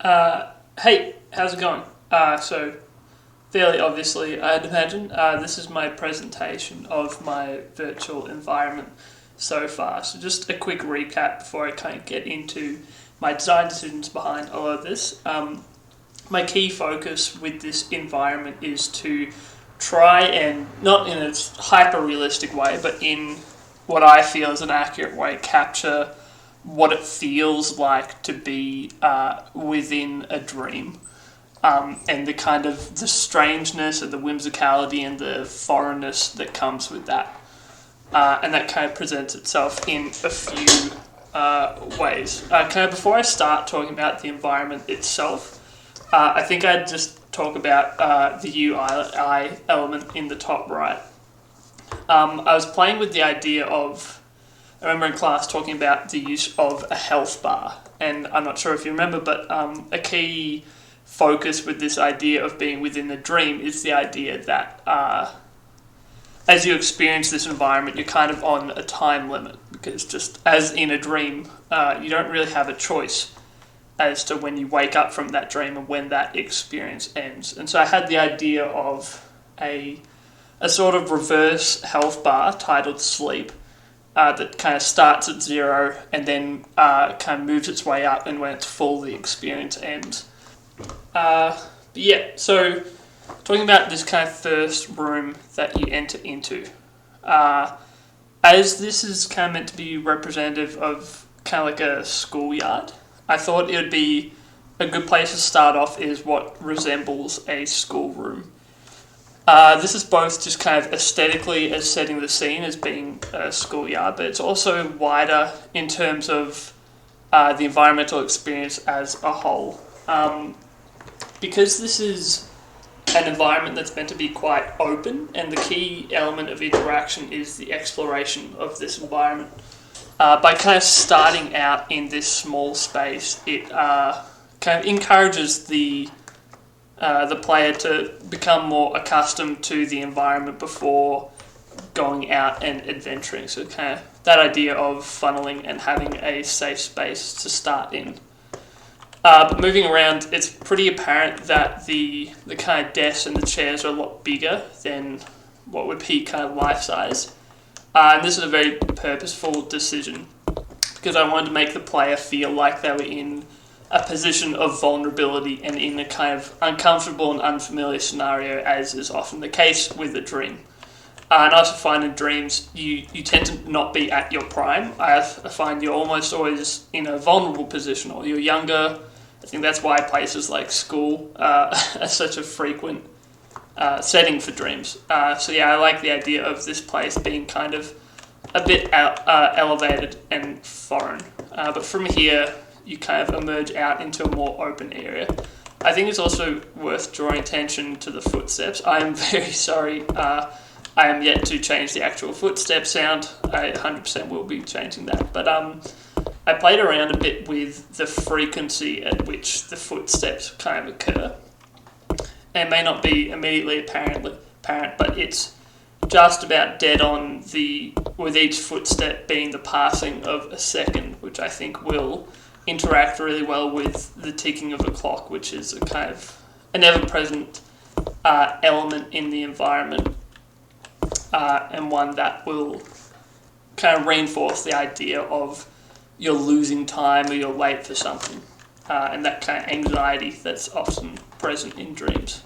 Hey, how's it going? So, fairly obviously, I'd imagine, this is my presentation of my virtual environment so far. So, just a quick recap before I kind of get into my design decisions behind all of this. My key focus with this environment is to try and, not in a hyper realistic way, but in what I feel is an accurate way, capture what it feels like to be within a dream, and the kind of the strangeness and the whimsicality and the foreignness that comes with that, and that kind of presents itself in a few ways. Kind of before I start talking about the environment itself, I think I'd just talk about the UI element in the top right. I was playing with the idea of, I remember in class talking about the use of a health bar, and I'm not sure if you remember, but a key focus with this idea of being within the dream is the idea that as you experience this environment, you're kind of on a time limit, because just as in a dream, you don't really have a choice as to when you wake up from that dream and when that experience ends. And so I had the idea of a sort of reverse health bar titled sleep, that kind of starts at 0 and then kind of moves its way up, and when it's full, the experience ends. So talking about this kind of first room that you enter into, as this is kind of meant to be representative of kind of like a schoolyard, I thought it would be a good place to start off is what resembles a schoolroom. This is both just kind of aesthetically as setting the scene as being a schoolyard, but it's also wider in terms of the environmental experience as a whole. Because this is an environment that's meant to be quite open, and the key element of interaction is the exploration of this environment. By kind of starting out in this small space, it kind of encourages the player to become more accustomed to the environment before going out and adventuring. So kind of that idea of funneling and having a safe space to start in. But moving around, it's pretty apparent that the kind of desks and the chairs are a lot bigger than what would be kind of life size. And this is a very purposeful decision, because I wanted to make the player feel like they were in a position of vulnerability and in a kind of uncomfortable and unfamiliar scenario, as is often the case with a dream. And I also find in dreams you tend to not be at your prime. I find you're almost always in a vulnerable position, or you're younger. I think that's why places like school are such a frequent setting for dreams. So yeah, I like the idea of this place being kind of a bit elevated and foreign. But from here, you kind of emerge out into a more open area. I think it's also worth drawing attention to the footsteps. I am very sorry. I am yet to change the actual footstep sound. I 100% will be changing that. But I played around a bit with the frequency at which the footsteps kind of occur. It may not be immediately apparent, but it's just about dead on with each footstep being the passing of a second, which I think will interact really well with the ticking of a clock, which is a kind of an ever-present element in the environment, and one that will kind of reinforce the idea of you're losing time or you're late for something, and that kind of anxiety that's often present in dreams.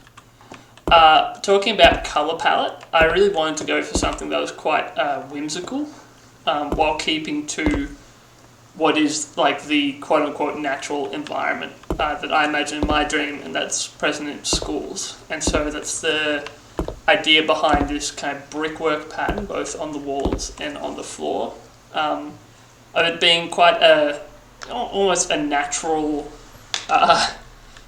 Talking about colour palette, I really wanted to go for something that was quite whimsical, while keeping to what is like the quote-unquote natural environment that I imagine in my dream, and that's present in schools. And so that's the idea behind this kind of brickwork pattern, both on the walls and on the floor, of it being quite almost a natural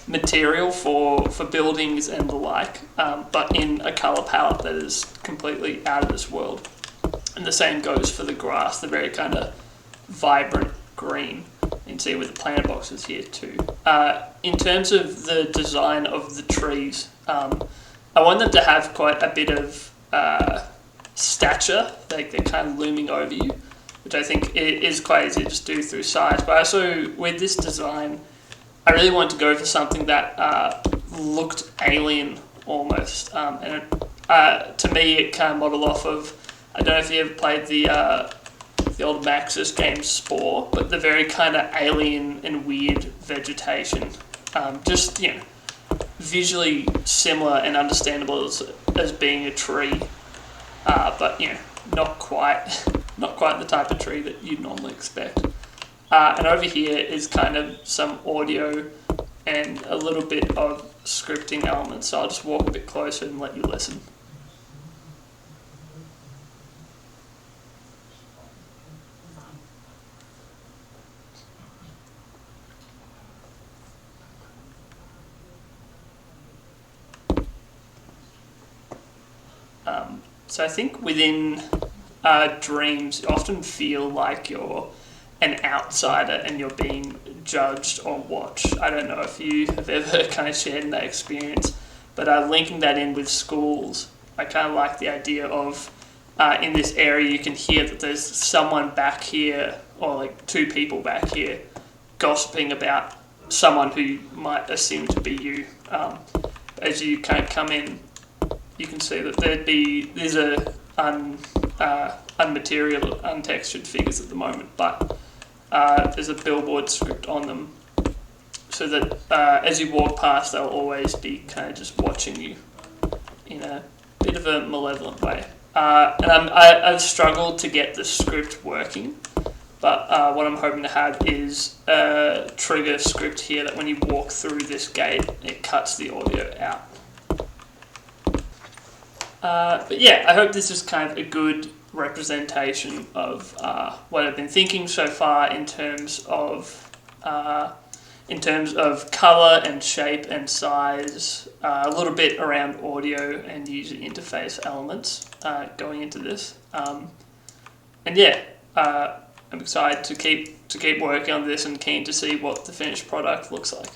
material for buildings and the like, but in a colour palette that is completely out of this world. And the same goes for the grass, the very kind of vibrant green. You can see with the planter boxes here too. In terms of the design of the trees, I want them to have quite a bit of stature, like they're kind of looming over you, which I think is quite easy to just do through size. But also with this design, I really wanted to go for something that looked alien almost, to me it kind of modelled off of, I don't know if you ever played the old Maxis game Spore, but the very kind of alien and weird vegetation, just visually similar and understandable as being a tree, but not quite the type of tree that you'd normally expect. And over here is kind of some audio and a little bit of scripting elements, so I'll just walk a bit closer and let you listen. So I think within dreams, you often feel like you're an outsider and you're being judged or watched. I don't know if you have ever kind of shared that experience, but linking that in with schools, I kind of like the idea of in this area you can hear that there's someone back here, or like two people back here, gossiping about someone who you might assume to be you. As you kind of come in, you can see that these are unmaterial, untextured figures at the moment, but there's a billboard script on them, so that as you walk past, they'll always be kind of just watching you in a bit of a malevolent way. And I've struggled to get the script working, but what I'm hoping to have is a trigger script here that when you walk through this gate, it cuts the audio out. But yeah, I hope this is kind of a good representation of what I've been thinking so far in terms of color and shape and size, a little bit around audio and user interface elements going into this. And yeah, I'm excited to keep working on this and keen to see what the finished product looks like.